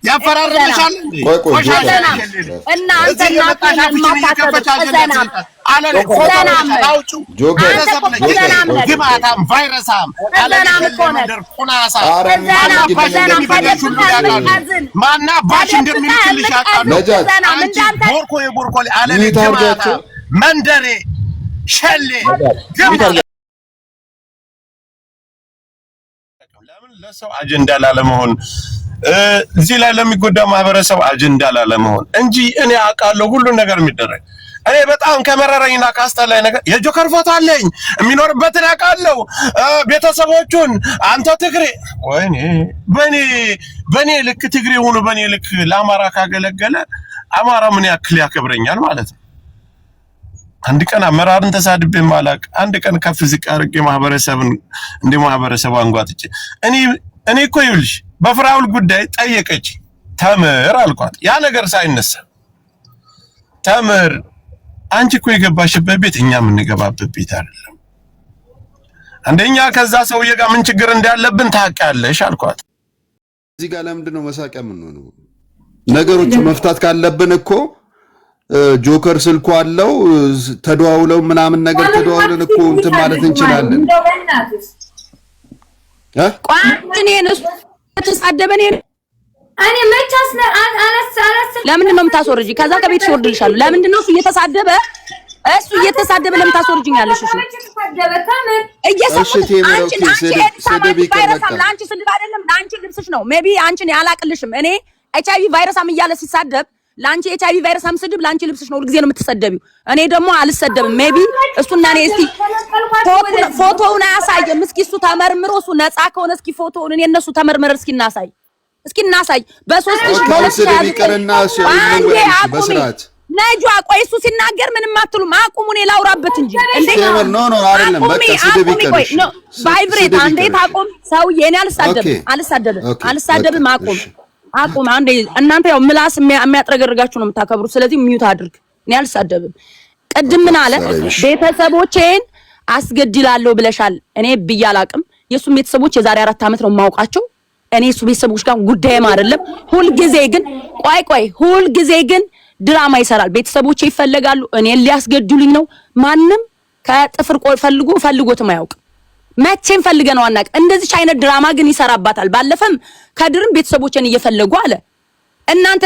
ያፈራርምሻል ቆሻሻ እና አንተ መንደሬ ሸሌ ለሰው አጀንዳ ላለመሆን እዚህ ላይ ለሚጎዳው ማህበረሰብ አጀንዳ ላለመሆን እንጂ እኔ አውቃለሁ ሁሉ ነገር የሚደረግ እኔ በጣም ከመረረኝና ካስጠላኝ ነገር የጆከር ፎቶ አለኝ የሚኖርበትን አውቃለሁ ቤተሰቦቹን አንተ ትግሬ ወይኔ በኔ ልክ ትግሬ ሆኖ በኔ ልክ ለአማራ ካገለገለ አማራ ምን ያክል ያከብረኛል ማለት ነው። አንድ ቀን አመራርን ተሳድቤ ማላቅ አንድ ቀን ከፍ ዝቅ አድርጌ ማህበረሰብን እንደ ማህበረሰብ አንጓጥጬ እኔ እኮ ይልሽ በፍራውል ጉዳይ ጠየቀች ተምር አልኳት ያ ነገር ሳይነሳ ተምር አንቺ እኮ የገባሽበት ቤት እኛ ምን ገባበት ቤት አይደለም አንደኛ ከዛ ሰውዬ ጋር ምን ችግር እንዳለብን ታውቂያለሽ አልኳት። እዚህ ጋር ለምንድን ነው መሳቂያ ምን ነው ነገሮች መፍታት ካለብን እኮ ጆከር ስልኩ አለው ተደዋውለው ምናምን ነገር ተደዋውለን እኮ እንትን ማለት እንችላለን። ቋንኔንስ ተሳደበኔ እኔ መቻስ አላስ ለምንድን ነው የምታስወርጂ? ከዛ ከቤት ይወርድልሻል። ለምንድን ነው እሱ እየተሳደበ ለምን ታስወርጂኛለሽ? እሱ አንቺ ስድብ አይደለም ለአንቺ ልብስሽ ነው። ሜቢ አንቺን ያላቅልሽም እኔ ኤችአይቪ ቫይረሳም እያለ ሲሳደብ ላንቺ ኤችአይቪ ቫይረሳም ስድብ ላንቺ ልብስሽ ነው። ሁልጊዜ ነው የምትሰደቢው። እኔ ደግሞ አልሰደብም። ሜቢ እሱና እኔ እስቲ ፎቶውን አያሳየም። እስኪ እሱ ተመርምሮ እሱ ነፃ ከሆነ እስኪ ፎቶውን እኔ እነሱ ተመርምረን እስኪ እናሳይ በ3000 በስራት ነጁ ቆይ እሱ ሲናገር ምንም አትሉም። አቁሙ እኔ ላውራበት እንጂ እንዴ ኖ አይደለም በቃ ስድብ ይቀርሽ ቫይብሬት አንዴ ታቆም። ሰውዬ እኔ አልሳደብም። አቁም አንዴ እናንተ ያው ምላስ የሚያጥረገርጋችሁ ነው የምታከብሩ። ስለዚህ ሚዩት አድርግ። እኔ አልሳደብም። ቅድም ምን አለ ቤተሰቦቼን አስገድላለሁ ብለሻል። እኔ ብያላቅም የሱም ቤተሰቦች የዛሬ 4 ዓመት ነው የማውቃቸው። እኔ እሱ ቤተሰቦች ጋር ጉዳይም አይደለም። ሁልጊዜ ግን ድራማ ይሰራል። ቤተሰቦቼ ይፈለጋሉ። እኔን ሊያስገድሉኝ ነው። ማንም ከጥፍር ፈልጎትም አያውቅም። መቼም ፈልገነው አናውቅ። እንደዚህ አይነት ድራማ ግን ይሰራባታል። ባለፈም ከድርም ቤተሰቦችን እየፈለጉ አለ። እናንተ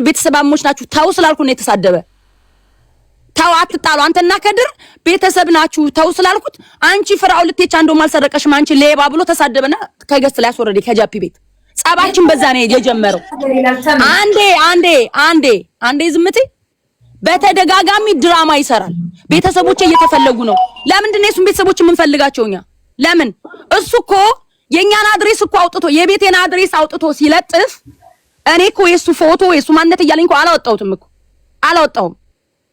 ቤተሰባሞች ናችሁ ተው ስላልኩ ነው የተሳደበ። ተው አትጣሉ። አንተና ከድር ቤተሰብ ናችሁ ተው ስላልኩት አንቺ ፍራው ልትቻ እንደውም አልሰረቀሽም አንቺ ሌባ ብሎ ተሳደበና ከገስት ላይ አስወረደ ከጃፒ ቤት። ጻባችን በዛ ነው የጀመረው። አንዴ ዝምቲ በተደጋጋሚ ድራማ ይሰራል። ቤተሰቦቼ እየተፈለጉ ነው። ለምንድን ነው እሱን ቤተሰቦች የምንፈልጋቸውኛ? ለምን እሱ እኮ የኛን አድሬስ እኮ አውጥቶ የቤቴን አድሬስ አውጥቶ ሲለጥፍ እኔ እኮ የሱ ፎቶ የሱ ማንነት እያለኝ እኮ አላወጣሁም።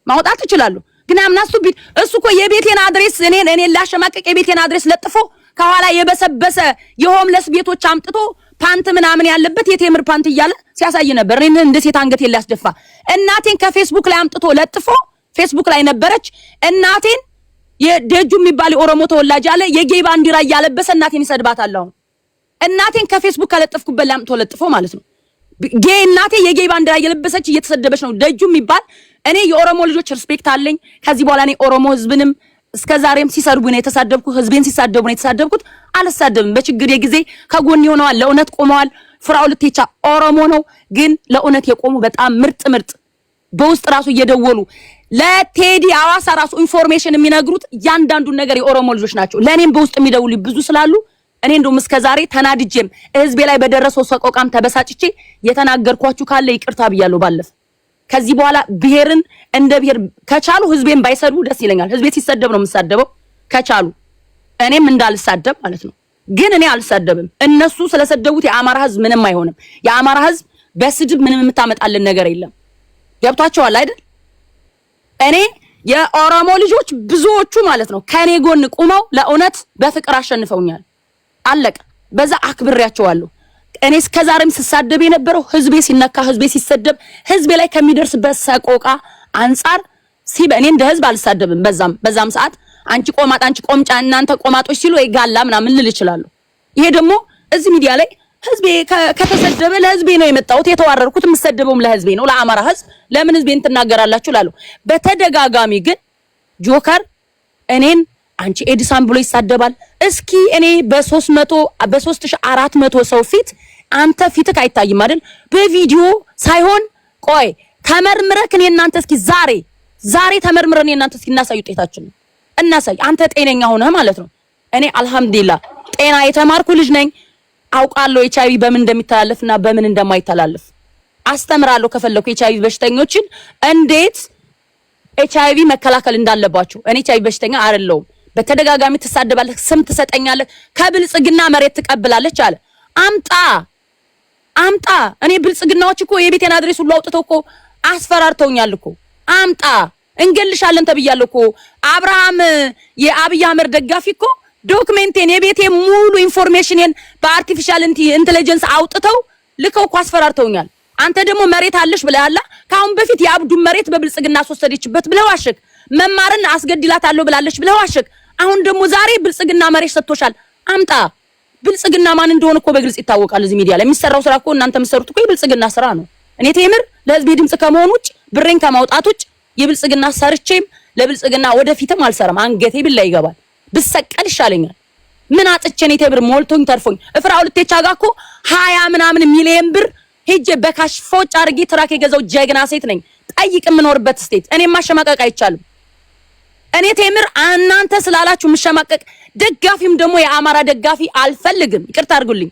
ማውጣት እችላለሁ ግን አምናሱ ቢት እሱ እኮ የቤቴን አድሬስ እኔን ላሸማቀቅ የቤቴን አድሬስ ለጥፎ ከኋላ የበሰበሰ የሆምለስ ቤቶች አምጥቶ ፓንት ምናምን ያለበት የቴምር ፓንት እያለ ሲያሳይ ነበር። እኔ እንደ ሴት አንገቴን ሊያስደፋ እናቴን ከፌስቡክ ላይ አምጥቶ ለጥፎ ፌስቡክ ላይ ነበረች እናቴን የደጁ የሚባል የኦሮሞ ተወላጅ አለ የጌይ ባንዲራ ያለበሰ እናቴን ይሰድባታል። አሁን እናቴን ከፌስቡክ ከለጥፍኩበት ላይ አምጥቶ ለጥፎ ማለት ነው። ጌይ እናቴ የጌይ ባንዲራ እየለበሰች እየተሰደበች ነው። ደጁ የሚባል እኔ የኦሮሞ ልጆች ሪስፔክት አለኝ። ከዚህ በኋላ እኔ ኦሮሞ ህዝብንም እስከዛሬም ሲሰድቡ ነው የተሳደብኩ። ህዝቤን ሲሳደቡ ነው የተሳደብኩት። አልሳደብም። በችግር ጊዜ ከጎን ሆነዋል። ለእውነት ቆመዋል። ፍራው ልትቻ ኦሮሞ ነው ግን ለእውነት የቆሙ በጣም ምርጥ በውስጥ ራሱ እየደወሉ ለቴዲ አዋሳ ራሱ ኢንፎርሜሽን የሚነግሩት እያንዳንዱን ነገር የኦሮሞ ልጆች ናቸው። ለኔም በውስጥ የሚደውሉ ብዙ ስላሉ እኔ እንደውም እስከዛሬ ተናድጄም ህዝቤ ላይ በደረሰው ሰቆቃም ተበሳጭቼ የተናገርኳችሁ ካለ ይቅርታ ብያለሁ። ባለፈ ከዚህ በኋላ ብሔርን እንደ ብሔር ከቻሉ ህዝቤን ባይሰድቡ ደስ ይለኛል። ህዝቤ ሲሰደብ ነው የምሳደበው ከቻሉ እኔም እንዳልሳደብ ማለት ነው። ግን እኔ አልሳደብም። እነሱ ስለሰደቡት የአማራ ህዝብ ምንም አይሆንም። የአማራ ህዝብ በስድብ ምንም የምታመጣልን ነገር የለም። ገብቷቸዋል አይደል? እኔ የኦሮሞ ልጆች ብዙዎቹ ማለት ነው ከኔ ጎን ቁመው ለእውነት በፍቅር አሸንፈውኛል። አለቀ። በዛ አክብሬያቸዋለሁ። እኔ እስከዛሬም ስሳደብ የነበረው ህዝቤ ሲነካ ህዝቤ ሲሰደብ ህዝቤ ላይ ከሚደርስበት ሰቆቃ አንፃር እኔ እንደ ህዝብ አልሳደብም። በዛም ሰዓት አንቺ ቆማጣ አንቺ ቆምጫ እናንተ ቆማጦች ሲሉ ይጋላ ምናምን ልል ይችላል። ይሄ ደግሞ እዚህ ሚዲያ ላይ ህዝቤ ከተሰደበ ለህዝቤ ነው የመጣሁት። የተዋረርኩት የምሰደበውም ለህዝቤ ነው፣ ለአማራ ህዝብ። ለምን ህዝቤን ትናገራላችሁ ላሉ በተደጋጋሚ ግን ጆከር እኔን አንቺ ኤዲሳን ብሎ ይሳደባል። እስኪ እኔ በ3400 ሰው ፊት አንተ ፊትክ አይታይም አይደል? በቪዲዮ ሳይሆን ቆይ ተመርምረክ እኔ እናንተ እስኪ ዛሬ ተመርምረን እናንተ እስኪ እናሳይ ውጤታችን እናሳይ። አንተ ጤነኛ ሆነህ ማለት ነው። እኔ አልহামዱሊላህ ጤና የተማርኩ ልጅ ነኝ። አውቃለሁ ኤችአይቪ በምን እንደሚተላለፍና በምን እንደማይተላለፍ አስተምራለሁ። ከፈለኩ ኤችአይቪ በሽተኞችን እንዴት ኤችአይቪ መከላከል እንዳለባቸው። እኔ ኤችአይቪ በሽተኛ አይደለሁም። በተደጋጋሚ ትሳደባለህ፣ ስም ትሰጠኛለህ፣ ከብልጽግና መሬት ትቀበላለች አለ። አምጣ እኔ ብልጽግናዎች እኮ የቤቴን አድሬስ ሁሉ አውጥተው እኮ አስፈራርተውኛል እኮ። አምጣ እንገልሻለን ተብያለሁ እኮ። አብርሃም የአብይ አህመድ ደጋፊ እኮ ዶክመንቴን የቤቴ ሙሉ ኢንፎርሜሽንን በአርቲፊሻል ኢንተለጀንስ አውጥተው ልከው እኮ አስፈራርተውኛል። አንተ ደግሞ መሬት አለሽ ብለሃላ። ካሁን በፊት የአብዱን መሬት በብልጽግና አስወሰደችበት ብለው አሸክ። መማርን አስገድላታለሁ ብላለች ብለው አሸክ። አሁን ደግሞ ዛሬ ብልጽግና መሬት ሰጥቶሻል። አምጣ። ብልጽግና ማን እንደሆነ እኮ በግልጽ ይታወቃል። እዚህ ሚዲያ ላይ የሚሰራው ስራ እኮ እናንተ የምትሰሩት እኮ የብልጽግና ስራ ነው። እኔ ቴምር ለህዝብ ድምጽ ከመሆን ውጭ ብሬን ከማውጣት ውጭ የብልጽግና ሰርቼም ለብልጽግና ወደፊትም አልሰራም። አንገቴ ቢላ ይገባል። ብሰቀል ይሻለኛል። ምን አጥቼ ነው ቴብር ሞልቶኝ ተርፎኝ እፍራው ልቴቻ ጋር እኮ 20 ምናምን ሚሊዮን ብር ሄጄ በካሽ ፎጭ አርጌ ትራክ የገዛው ጀግና ሴት ነኝ። ጠይቅ የምኖርበት ስቴት። እኔ ማሸማቀቅ አይቻልም። እኔ ቴምር እናንተ ስላላችሁ ምሸማቀቅ ደጋፊም ደግሞ የአማራ ደጋፊ አልፈልግም። ይቅርታ አድርጉልኝ።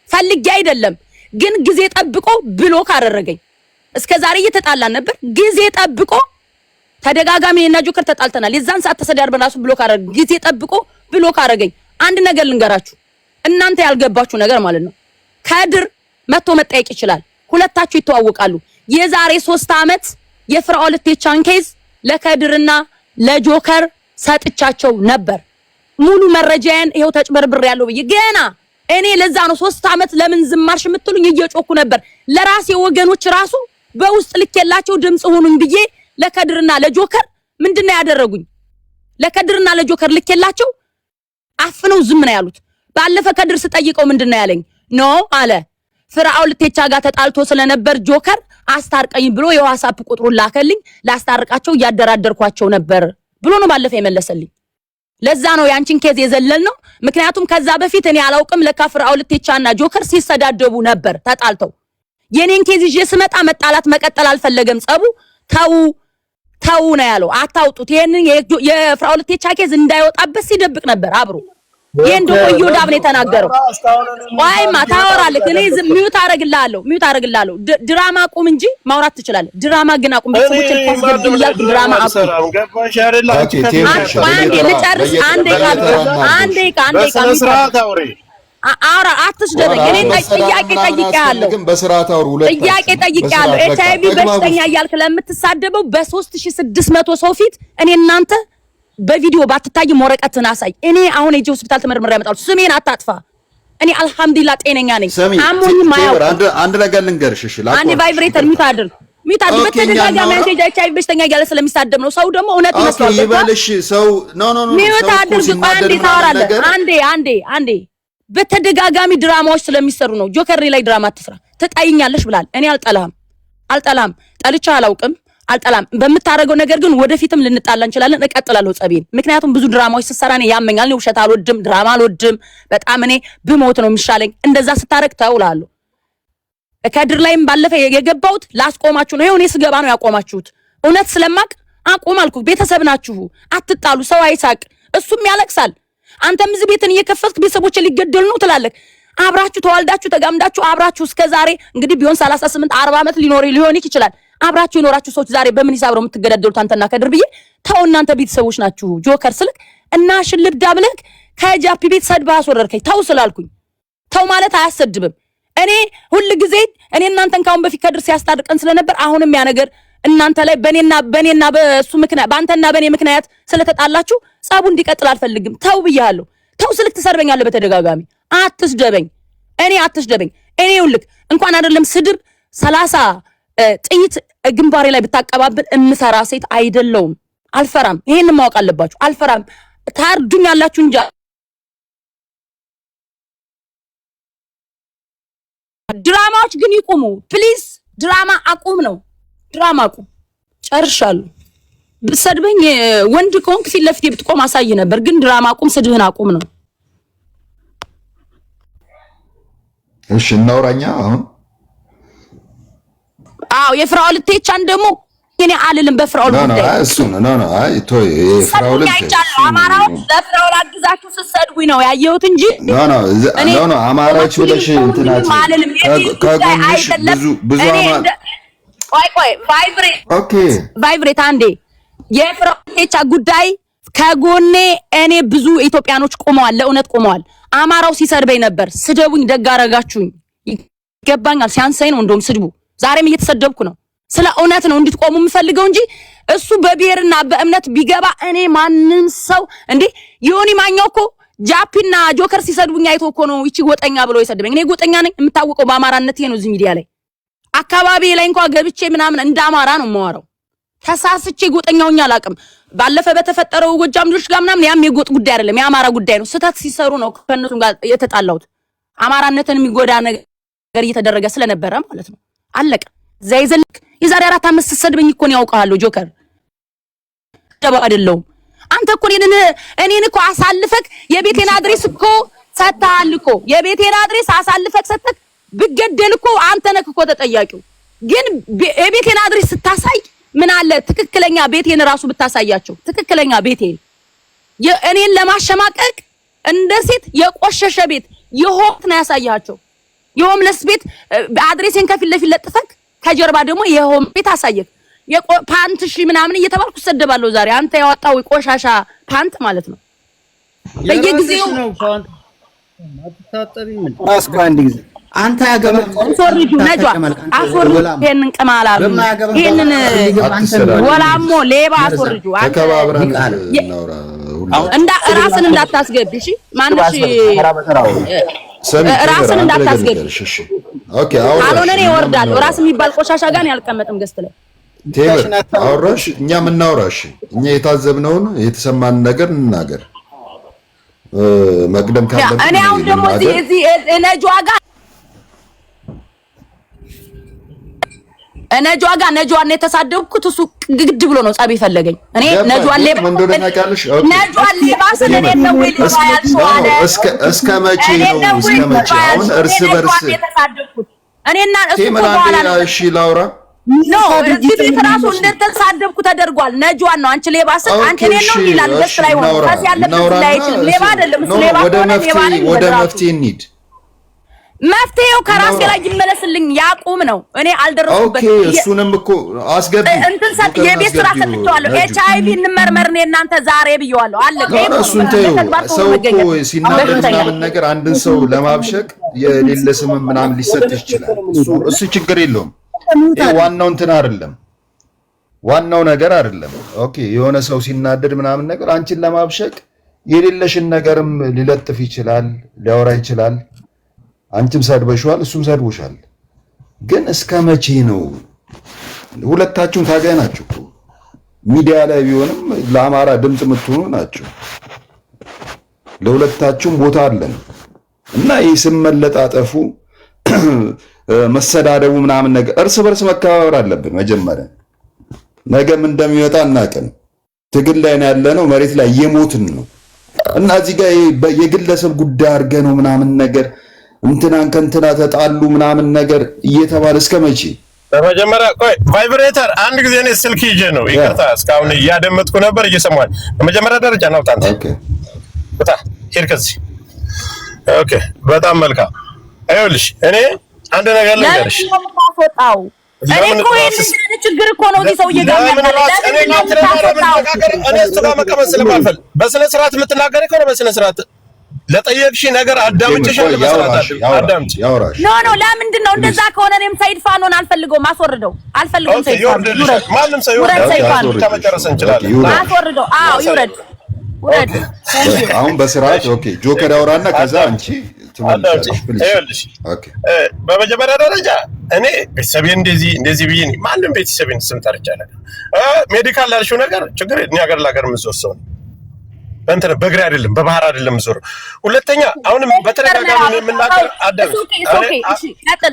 ፈልጌ አይደለም ግን ጊዜ ጠብቆ ብሎክ አደረገኝ። እስከዛሬ እየተጣላን ነበር። ጊዜ ጠብቆ ተደጋጋሚ እና ጆከር ተጣልተናል። የዛን ሰዓት ተሰዳድበን ራሱ ብሎክ አደረገኝ። ጊዜ ጠብቆ ብሎክ አደረገኝ። አንድ ነገር ልንገራችሁ፣ እናንተ ያልገባችሁ ነገር ማለት ነው። ከድር መጥቶ መጠየቅ ይችላል። ሁለታችሁ ይተዋወቃሉ። የዛሬ 3 አመት የፍራኦል ቴቻን ኬዝ ለከድርና ለጆከር ሰጥቻቸው ነበር። ሙሉ መረጃዬን ይሄው ተጭበርብር ያለው ብዬ ገና እኔ ለዛ ነው 3 አመት ለምን ዝማርሽ የምትሉኝ እየጮኩ ነበር። ለራሴ ወገኖች ራሱ በውስጥ ልኬላቸው ድምጽ ሆኑኝ ብዬ ለከድርና ለጆከር ምንድነው ያደረጉኝ? ለከድርና ለጆከር ልኬላቸው አፍነው ዝም ነው ያሉት። ባለፈ ከድር ስጠይቀው ምንድነው ያለኝ? ኖ አለ ፍራኦል ቴቻ ጋር ተጣልቶ ስለነበር ጆከር አስታርቀኝ ብሎ የዋትስአፕ ቁጥሩን ላከልኝ። ላስታርቃቸው እያደራደርኳቸው ነበር ብሎ ነው ባለፈ የመለሰልኝ። ለዛ ነው ያንቺን ኬዝ የዘለል ነው። ምክንያቱም ከዛ በፊት እኔ አላውቅም። ለካ ፍራኦል ቴቻና ጆከር ሲሰዳደቡ ነበር ተጣልተው። የኔን ኬዝ ይዤ ስመጣ መጣላት መቀጠል አልፈለገም። ጸቡ ተው ነው ያለው። አታውጡት። ይሄንን የፍራኦል ቴቻ ኬዝ እንዳይወጣበት ሲደብቅ ነበር አብሮ። ይሄን ደግሞ ይወዳብ ነው የተናገረው። ዋይማ ታወራለህ። እኔ ሚውት አረግልሃለሁ። ድራማ ቁም እንጂ ማውራት ትችላለህ። ድራማ ግን አቁም። ቤተሰቦችን ታስገድል ይላል። ድራማ አቁም። አንዴ አውራ አትስደበኝ። እኔ ጥያቄ ጠይቄያለሁ። ጥያቄ ጠይቄያለሁ። ኤችአይቪ በሽተኛ እያልክ ለምትሳደበው በ3600 ሰው ፊት እኔ እናንተ በቪዲዮ ባትታይም ወረቀትን አሳይ። እኔ አሁን እጄ ሆስፒታል ተመርምሬ ያመጣው ስሜን አታጥፋ። እኔ አልহামዱሊላህ ጤነኛ ነኝ። አሞኝም አያው አንድ ነገር ልንገርሽ። እሺ አንዴ ቫይብሬተር ሚውት አድርግ። በተደጋጋሚ አንተ ኤችአይቪ በሽተኛ እያለ ስለሚሳደብ ነው። ሰው ደግሞ እውነት ይመስላል። ኦኬ ይበልሽ ሰው ኖ ሚውት አድርግ። አንዴ ታወራለህ። አንዴ በተደጋጋሚ ድራማዎች ስለሚሰሩ ነው። ጆከር ላይ ድራማ አትስራ። ትጣይኛለሽ ብላል። እኔ አልጠላም። ጠልቻ አልጠላም። በምታረገው ነገር ግን ወደፊትም ልንጣላ እንችላለን። እቀጥላለሁ ጸቤን። ምክንያቱም ብዙ ድራማዎች ስሰራ እኔ ያመኛል። እኔ ውሸት አልወድም፣ ድራማ አልወድም። በጣም እኔ ብሞት ነው የሚሻለኝ። እንደዛ ስታረግ ተውላለሁ። ከድር ላይም ባለፈ የገባሁት ላስቆማችሁ ነው። ይሄው እኔ ስገባ ነው ያቆማችሁት። እውነት ስለማቅ አቆም አልኩ። ቤተሰብ ናችሁ፣ አትጣሉ። ሰው አይሳቅ፣ እሱም ያለቅሳል። አንተም እዚህ ቤትን እየከፈትክ ቤተሰቦች ሊገደሉ ነው ትላለህ። አብራችሁ ተዋልዳችሁ ተጋምዳችሁ አብራችሁ እስከዛሬ እንግዲህ ቢሆን 38 40 አመት ሊሆን ይችላል። አብራችሁ የኖራችሁ ሰዎች ዛሬ በምን ሂሳብ ነው የምትገዳደሉት? አንተና ከድር ብዬ ተው፣ እናንተ ቤተሰቦች ናችሁ። ጆከር ስልክ እና ሽልብዳ ብለህ ከጃፒ ቤት ሰድባ አስወረርከኝ። ተው ስላልኩኝ ተው ማለት አያሰድብም። እኔ ሁሉ ጊዜ እኔ እናንተን ካሁን በፊት ከድር ሲያስታርቀን ስለነበር አሁንም ያ ነገር እናንተ ላይ በኔና በሱ ምክንያት በአንተና በኔ ምክንያት ስለተጣላችሁ ጻቡ እንዲቀጥል አልፈልግም። ተው ብያለሁ። ተው ስልክ ትሰርበኛለህ በተደጋጋሚ። አትስደበኝ። እኔ ይኸውልህ እንኳን አይደለም ስድብ 30 ጥይት ግንባሬ ላይ ብታቀባብል እምፈራ ሴት አይደለሁም። አልፈራም። ይሄንን ማወቅ አለባችሁ። አልፈራም። ታርዱኛላችሁ እንጂ ድራማዎች ግን ይቁሙ ፕሊዝ። ድራማ አቁም ነው። ድራማ አቁም። ጨርሻለሁ። ብትሰድበኝ ወንድ ኮንክ ፊት ለፊት ብትቆም አሳይ ነበር። ግን ድራማ አቁም፣ ስድብህን አቁም ነው። እሺ እናውራኛ አሁን። አዎ የፍራኦል ቴቻን ደግሞ እኔ አልልም በፍራኦል ጉዳይ። እሱ ነው አይ ቶይ ፍራኦል አማራው ለፍራኦል አግዛችሁ ስትሰድቡኝ ነው ያየሁት እንጂ ኖ አማራዎች ብለሽ እንትናት ከጎንሽ ብዙ ቆይ ቫይብሬት አንዴ የፍራኦል ቴቻ ጉዳይ ከጎኔ እኔ ብዙ ኢትዮጵያኖች ቆመዋል፣ ለእውነት ቆመዋል። አማራው ሲሰድበኝ ነበር። ስደቡኝ፣ ደግ አደረጋችሁኝ፣ ይገባኛል። ሲያንሰኝ ነው እንደውም ስድቡ። ዛሬም እየተሰደብኩ ነው። ስለ እውነት ነው እንድትቆሙ የምፈልገው እንጂ እሱ በብሔርና በእምነት ቢገባ እኔ ማንም ሰው እንዴ ዮኒ ማኛው እኮ ጃፒና ጆከር ሲሰድቡኝ አይቶ እኮ ነው ይቺ ጎጠኛ ብሎ ይሰድበኝ። እኔ ጎጠኛ ነኝ የምታወቀው በአማራነቴ ነው። እዚህ ሚዲያ ላይ አካባቢ ላይ እንኳን ገብቼ ምናምን እንደ አማራ ነው የማወራው። ተሳስቼ ጎጠኛውኛ አላውቅም። ባለፈ በተፈጠረው ጎጃም ልጆች ጋር ምናምን ያም የጎጥ ጉዳይ አይደለም፣ የአማራ ጉዳይ ነው። ስህተት ሲሰሩ ነው ከነሱ ጋር የተጣላሁት። አማራነትን የሚጎዳ ነገር እየተደረገ ስለነበረ ማለት ነው። አለቀ። ዘይዘልክ የዛሬ 4 5 ስትሰድበኝ እኮ ነው ያውቃለሁ። ጆከር ደባ አይደለም። አንተ እኮ እኔን እኮ አሳልፈክ የቤቴን አድሬስ እኮ ሰጥተሃል እኮ። የቤቴን አድሬስ አሳልፈክ ሰጥተክ ብገደል እኮ አንተ ነህ እኮ ተጠያቂው። ግን የቤቴን አድሬስ ስታሳይ ምን አለ ትክክለኛ ቤቴን ራሱ ብታሳያቸው። ትክክለኛ ቤቴን እኔን ለማሸማቀቅ እንደ ሴት የቆሸሸ ቤት የሆት ነው ያሳያቸው። የሆምለስ ቤት አድሬሴን ከፊት ለፊት ለጥፈክ ከጀርባ ደግሞ የሆም ቤት አሳየክ። ፓንት እሺ ምናምን እየተባልኩ ሰደባለሁ። ዛሬ አንተ ያወጣው ቆሻሻ ፓንት ማለት ነው። በየጊዜው ነው ፓንት አትታጠቢ ምን አስቆ አንድ ጊዜ አንተ ያገባል ሶሪጁ ነጇ አሶር ይሄንን ቀማላሉ ይሄንን ወላሞ ሌባ አሶርጁ አንተ እንዳ ራስን እንዳታስገቢ እሺ። ማንሽ ራስን እንዳታስገቢ እሺ። ኦኬ አሁን እኔ እወርዳለሁ። ራስ የሚባል ቆሻሻ ጋር ነው ያልቀመጥም ገስት ላይ አውራሽ እኛ ምናውራሽ እኛ የታዘብነውን የተሰማን ነገር እንናገር። መቅደም ካለበት እኔ አሁን ደግሞ እዚህ ነጇ ጋር ነጇን የተሳደብኩት እሱ ግድ ብሎ ነው ጸብ ይፈለገኝ። እኔ ነጇን ሌባ ስለኔ ነው ወይ ሌባ ያልሽው አለ። እስከ መቼ ነው አሁን እርስ በርስ የተሳደብኩት እኔና እሱ በኋላ ነው። እሺ ላውራ ኖ እዚህ ቤት ራሱ እንደተሳደብኩ ተደርጓል። ነጇን ነው አንቺ ሌባ ስል አንቺ እኔን ነው ይላል። ደስ ላይ ሆነ ታስ ያለበት ላይ ሌባ አይደለም እሱ ሌባ ሆነ ሌባ ነው። ወደ መፍትሄ እንሂድ። መፍትሄው ከራሴ ላይ ይመለስልኝ ያቁም ነው። እኔ አልደረስኩበት። ኦኬ እሱንም እኮ አስገቢ እንትን ሰጥ የቤት ስራ ሰጥቻለሁ። ኤችአይቪ እንመርመር ነው እናንተ ዛሬ ብየዋለሁ። አለቀ። እሱን ተይው። ሰው እኮ ሲናደድ ምናምን ነገር አንድን ሰው ለማብሸቅ የሌለ ስም ምናምን ሊሰጥ ይችላል። እሱ ችግር የለውም። ዋናው እንትን አይደለም፣ ዋናው ነገር አይደለም። ኦኬ የሆነ ሰው ሲናደድ ምናምን ነገር አንቺን ለማብሸቅ የሌለሽን ነገርም ሊለጥፍ ይችላል፣ ሊያወራ ይችላል። አንቺም ሰድበሽዋል፣ እሱም ሰድቦሻል። ግን እስከ መቼ ነው? ሁለታችሁም ታጋይ ናችሁ እኮ ሚዲያ ላይ ቢሆንም ለአማራ ድምጽ የምትሆኑ ናችሁ። ለሁለታችሁም ቦታ አለን እና ይህ ስም መለጣጠፉ መሰዳደቡ ምናምን ነገር እርስ በርስ መከባበር አለብን። መጀመሪያ ነገም እንደሚወጣ እናቀን። ትግል ላይ ነው ያለነው፣ መሬት ላይ የሞትን ነው እና እዚህ ጋር የግለሰብ ጉዳይ አድርገህ ነው ምናምን ነገር እንትናን ከእንትና ተጣሉ ምናምን ነገር እየተባለ እስከ መቼ? በመጀመሪያ ቆይ ቫይብሬተር አንድ ጊዜ እኔ ስልክ ይዤ ነው ይቅርታ፣ እስካሁን እያደመጥኩ ነበር እየሰማሁኝ። በመጀመሪያ ደረጃ ነው ታንተ ኦኬ በታ ሄድ ከዚህ ኦኬ በጣም መልካም። አይውልሽ እኔ አንድ ነገር ልንገርሽ። እኔ እኮ ይሄን ችግር እኮ ነው እዚህ ሰውዬ ጋር በስነ ስርዓት የምትናገሪ ከሆነ በስነ ስርዓት ለጠየቅሽ ነገር አዳምጭሻለሁ። በስርዓት አዳምጭ። ኖ ለምንድን ነው እንደዛ ከሆነ እኔም ሰይድ ፋኖን አልፈልገውም፣ አስወርደው። አልፈልገውም ሰይድ ፋኖ ይውረድ። ማንም ሰው ይውረድ። ከመጨረስ እንችላለን። አስወርደው። አዎ ይውረድ። አሁን በስርዓት ኦኬ ጆከር ያወራና ከዛ አንቺ ትመልሻለሽ። ኦኬ በመጀመሪያ ደረጃ እኔ ቤተሰቤን እንደዚህ ብዬ ማንም ቤተሰቤን ስም ጠርቻለሁ። ሜዲካል ላልሽው ነገር ችግር እኛ ሀገር ለሀገር የምንወስደው እንትን በእግሬ አይደለም በባህር አይደለም ዞር። ሁለተኛ አሁንም በተደጋጋሚ የምናገር አዳም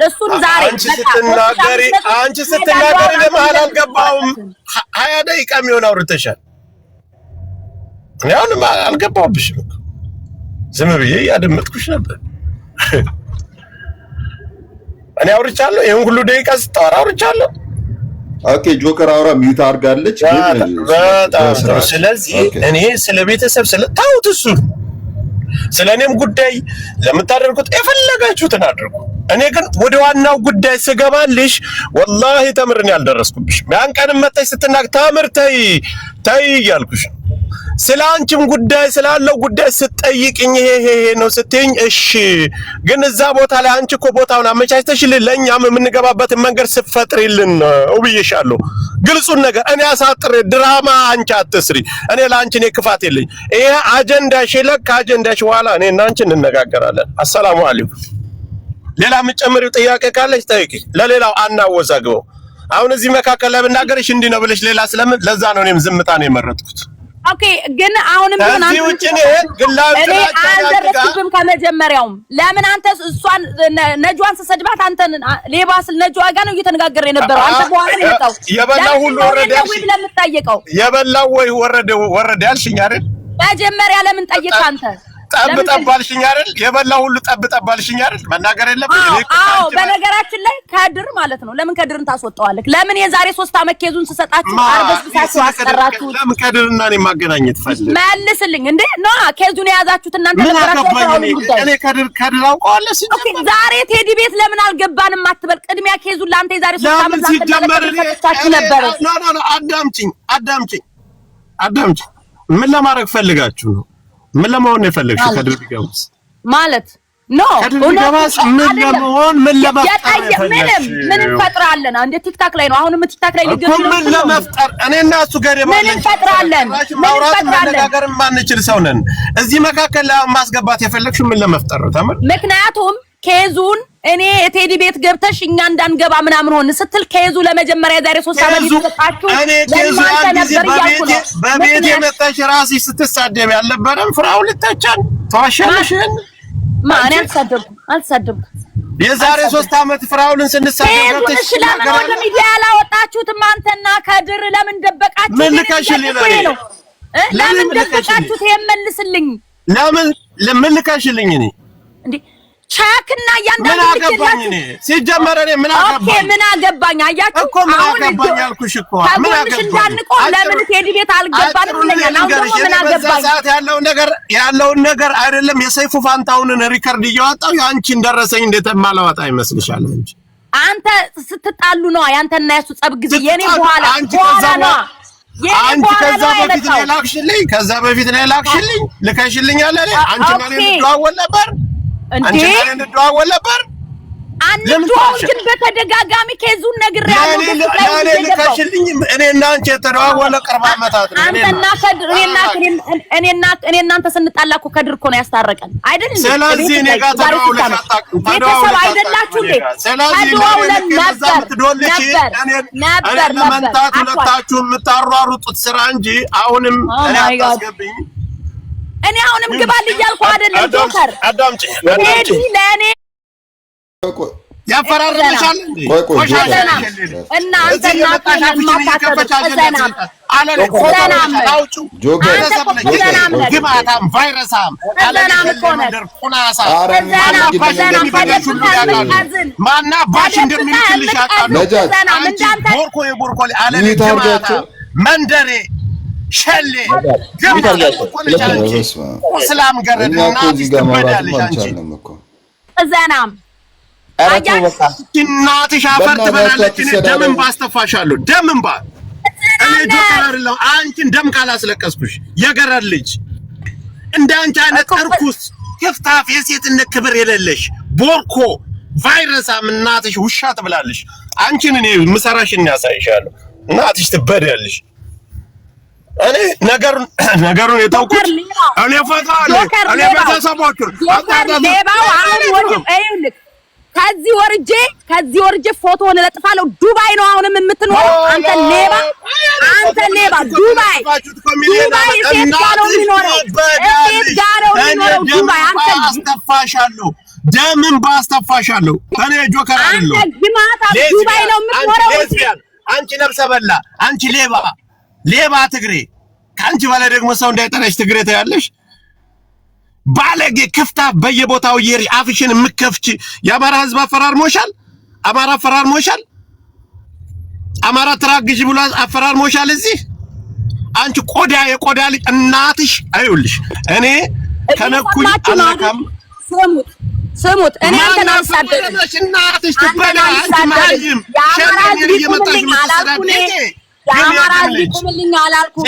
እሱን ዛሬ አንቺ ስትናገሪ ለመሀል አልገባሁም። 20 ደቂቃ የሚሆን አውርተሻል። እኔ አሁንም አልገባሁብሽም እኮ ዝም ብዬ ያደመጥኩሽ ነበር። እኔ አውርቻለሁ። ይሄን ሁሉ ደቂቃ ስታወራ አውርቻለሁ። ኦኬ ጆከር አውራ ሚዩት አድርጋለች። በጣም ስለዚህ እኔ ስለ ቤተሰብ ስለታውት እሱ ስለኔም ጉዳይ ለምታደርጉት የፈለጋችሁትን አድርጉ። እኔ ግን ወደ ዋናው ጉዳይ ስገባልሽ ወላሂ ተምርን ያልደረስኩብሽ ያን ቀን መጣሽ ስትናቅ ተምር ተይ እያልኩሽ ስለ አንቺም ጉዳይ ስላለው ጉዳይ ስትጠይቅኝ ይሄ ነው ስትይኝ እሺ ግን እዛ ቦታ ላይ አንቺ እኮ ቦታውን አመቻችተሽልን ለኛም የምንገባበትን መንገድ ስትፈጥሪልን ነው ብዬሻለሁ። ግልጹን ነገር እኔ አሳጥሬ ድራማ አንቺ አትስሪ። እኔ ለአንቺ እኔ ክፋት የለኝ። ይሄ አጀንዳሽ ለካ አጀንዳሽ በኋላ እኔና አንቺ እንነጋገራለን። አሰላሙ አለይኩም። ሌላ የምትጨምሪው ጥያቄ ካለሽ ጠይቂ። ለሌላው አናወዛግበው። አሁን እዚህ መካከል ላይ ብናገርሽ እንዲህ ነው ብለሽ ሌላ ስለምን ለዛ ነው እኔም ዝምታ ነው የመረጥኩት። ኦኬ ግን አሁንም ቢሆን አንተ ውጪ ነው ግላው አልደረስክም። ከመጀመሪያውም ለምን አንተ እሷን ነጇን ሰሰድባት አንተን ሌባ ስል ነጇ ጋር ነው እየተነጋገረ የነበረው። አንተ በኋላ ነው የመጣው የበላው ሁሉ ወረደ ወይ ለምትጠይቀው የበላው ወይ ወረደ ያልሽኝ አይደል? መጀመሪያ ለምን ጠይቅ አንተ ጠብ አልሽኝ አይደል? የበላው ሁሉ ጠብ አልሽኝ አይደል? መናገር የለብኝ። አዎ በነገራችን ላይ ከድር ማለት ነው። ለምን ከድርን ታስወጣዋለህ? ለምን የዛሬ 3 ዓመት ኬዙን ስሰጣችሁ አርበስብሳችሁ አስቀራችሁ? ለምን ከድርና እኔ ማገናኘት ፈልግ? መልስልኝ እንዴ ነው ኬዙን የያዛችሁት እናንተ ነበራችሁ። እኔ ከድር አውቀዋለሁ። ኦኬ ዛሬ ቴዲ ቤት ለምን አልገባንም አትበል። ቅድሚያ ኬዙን ለአንተ የዛሬ 3 ዓመት ሰጣችሁ ነበር። ኖ አዳምጪኝ። ምን ለማድረግ ፈልጋችሁ ነው? ምን ለመሆን የፈለግሽው? ከድር ቢገባስ ማለት ኖ ምን ለመሆን ምን ለመፍጠር ምን እንፈጥራለን? እንደ ቲክታክ ላይ ነው። አሁንም ቲክታክ ላይ ልጅ ምን ለመፍጠር እኔና እሱ ጋር ምን እንፈጥራለን? መነጋገር ማንችል ሰው ነን። እዚህ መካከል ላይ ማስገባት የፈለግሽው ምን ለመፍጠር ነው? ተመር ምክንያቱም ኬዙን እኔ ቴዲ ቤት ገብተሽ እኛ እንዳንገባ ምናምን ሆነ ስትል ኬዙ ለመጀመሪያ ዛሬ 3 ዓመት ይተጣጣችሁ እኔ ኬዙ በቤቴ መጣሽ ራስሽ ስትሳደብ ያልነበረም ፍራው ልተቻን ተዋሸሽን ማን አልተሳደብኩም የዛሬ 3 ዓመት ፍራውልን ስንሳደብ ገብተሽ ለምን ሚዲያ ያላወጣችሁትም አንተና ከድር ለምን ደበቃችሁ? ምን ልከሽልኝ ነው? ለምን ደበቃችሁት? የመልስልኝ ለምን ልከሽልኝ እኔ እንዴ ቻክና ያንዳንዱ ልጅ ሲጀመር እኔ ምን አገባኝ? ኦኬ ምን አገባኝ? አያችሁ እኮ ምን አገባኝ ያልኩሽ እኮ ምን አገባኝ? እንዳንቆ ለምን ቴዲ ቤት አልገባንም ብለኛል። አሁን ደግሞ ምን አገባኝ? ሰዓት ያለውን ነገር አይደለም የሰይፉ ፋንታውንን ሪከርድ እያወጣው ያንቺን ደረሰኝ እንዴት ማላወጣ ይመስልሻል? አንተ ስትጣሉ ነው ያንተና ያሱ ጸብ ጊዜ የኔ በኋላ አንቺ ከዛ በፊት ነው ላክሽልኝ ልከሽልኝ አለ አንቺ ማለት እንደዋወል ነበር አንቺ ማለት እንደዋወል ነበር አንዱን ግን በተደጋጋሚ ኬዙን ነግሬያለሁ። ልከሽልኝ እኔና አንቺ የተደዋወለ ቅርብ ዓመታት ነው። አንተና ከድር እኔና እናንተ ስንጣላ እኮ ከድር እኮ ነው ያስታረቀን አይደል? ስለዚህ እኔ ጋር ተደዋውለሽ አታውቅም። ቤተሰብ አይደላችሁ እንዴ? ተደዋውለን ነበር ለመንታት ሁለታችሁ የምታሯሩጡት ስራ እንጂ አሁንም እኔ አታስገብኝ። እኔ አሁንም ግባል እያልኩ አይደለም። ጆከር አዳምጪ ለኔ ያፈራረምሻል እንዴ? እና አንተና መንደሬ ሸሌ እስላም ገረድና ዘናም እናትሽ አፈር ትበላለች። ደም እንባ አስተፋሻለሁ። ደም እንባ እኔ ጆከር አይደለሁ። አንቺን ደም ካላስለቀስኩሽ የገረድ ልጅ እንዳንቺ አይነት እርኩስ ክፍታፍ የሴትነት ክብር የሌለሽ ቦርኮ ቫይረሳም እናትሽ ውሻ ትብላለሽ። አንቺን እኔ ምሰራሽን ያሳይሻለሁ። እናትሽ ትበዳለሽ። እኔ ነገሩን የተውኩት እኔ ፈታለሁ። እኔ ቤተሰቦቹን ሌባው አሁን ወንድም ከዚህ ወርጄ ፎቶውን እለጥፋለሁ። ዱባይ ነው አሁንም የምትኖረው አንተ ሌባ ዱባይ ሴት ጋር ነው የሚኖረው ዱባይ አንተ አስተፋሻለሁ ደምን ባስተፋሻለሁ እኔ ጆከር አይደለሁ አንተ ግማታ ዱባይ ነው የምትኖረው አንቺ ነፍሰ በላ አንቺ ሌባ ትግሬ ከአንቺ በላይ ደግሞ ሰው እንዳይጠራሽ ትግሬ ታያለሽ ባለጌ ክፍታ በየቦታው የሪ አፍሽን ምከፍቺ የአማራ ህዝብ አፈራርሞሻል አማራ ትራግጂ ብሎ አፈራርሞሻል እዚህ አንቺ የቆዳ ልጅ እናትሽ አይውልሽ እኔ ከነኩኝ አላካም ስሙት እኔ አንተን አልሳደድም እናትሽ ትበላ አንቺ ማይም ሸርም እየመጣሽ ምትሰራደኝ የአማራ ህዝብ ቁምልኝ አላልኩም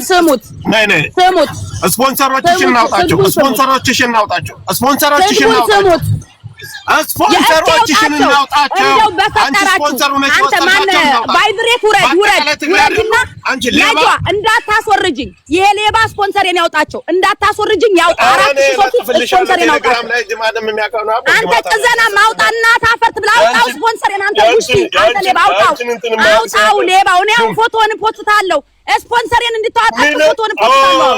ስሙት ስፖንሰሮችሽን እናውጣቸው አንቺ ስፖንሰሩ ነሽ አንተ ማን ባይብሬት ውረድና ሌባ እንዳታስወርጅኝ ይሄ ሌባ ስፖንሰሬን ያውጣቸው እንዳታስወርጅኝ ያውጣ 4000 ስፖንሰሬን ያውጣቸው አንተ ቅዘና ማውጣና ታፈርት ብላ አውጣው ስፖንሰሬን አንተ ውሽቲ አንተ ሌባ አውጣው ሌባው እኔ አሁን ፎቶውን ፖስታለሁ ስፖንሰሬን እንድታወጣ ፎቶውን ፖስታለሁ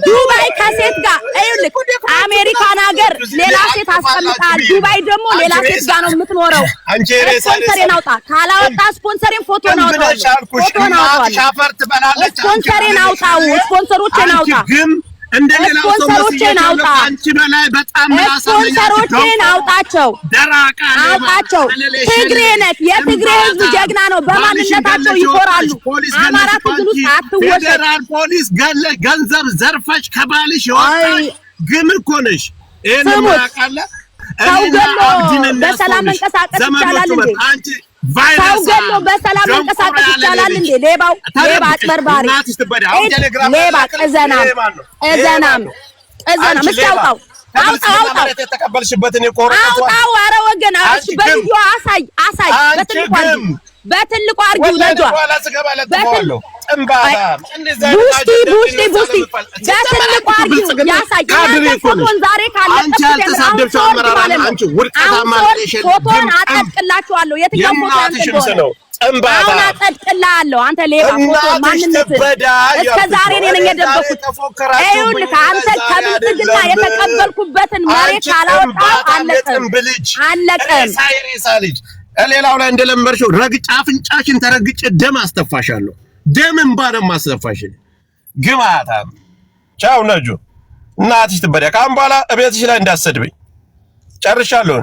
ዱባይ ከሴት ጋር አይልክ አሜሪካን ሀገር ሌላ ሴት አስቀምጣል ዱባይ ደግሞ ሌላ ሴት ጋር ነው የምትኖረው ስፖንሰሬን አውጣ ካላወጣ ስፖንሰሬን ፎቶውን አውጣው ስፖንሰሬን አውጣው ስፖንሰሮችን አውጣ እንደሌላው ሰው መስሎኝ አንቺ በላይ በጣም ስፖንሰሮችን አውጣቸው ትግሬ ነህ የትግሬ ህዝብ ጀግና ነው በማንነታቸው ይኮራሉ አማራ ትግሉ አትወሸ ፌደራል ፖሊስ ገንዘብ ዘርፈሽ ከባልሽ ይወጣል ግን እኮ ነሽ ይሄን ማቃለ በሰላም መንቀሳቀስ ይቻላል እንዴ ሰው ገሎ በሰላም መንቀሳቀስ ይቻላል እንዴ ሌባ አጭበርባሪ ሌባ እዘናም እስኪ አውጣው የተቀበልሽበትን የቆረጠው አውጣው ኧረ ወገን እሺ በቪዲዮ አሳይ በትልቁ አርጊው ለጇ ቡስቲ በትልቁ አርጊው ያሳይ ፎቶን ዛሬ ካለቀሽ ፎቶን አጠቅላችኋለሁ የትኛው ፎቶ ነው አሁን አጠቅላለሁ አንተ ሌባ ፎቶ ማንነት እስከ ዛሬ እኔ ነኝ የደበኩት ይኸውልህ አንተ ከብልጽግና የተቀበልኩበትን መሬት ካላወጣው አለቀም ሌላው ላይ እንደለመርሽው ረግጫ አፍንጫሽን ተረግጬ ደም አስተፋሻለሁ ደምን ባለም ማስተፋሽ ግማታ ቻው ነጁ እናትሽ ትበዳ ካም በኋላ እቤትሽ ላይ እንዳሰድበኝ ጨርሻለሁ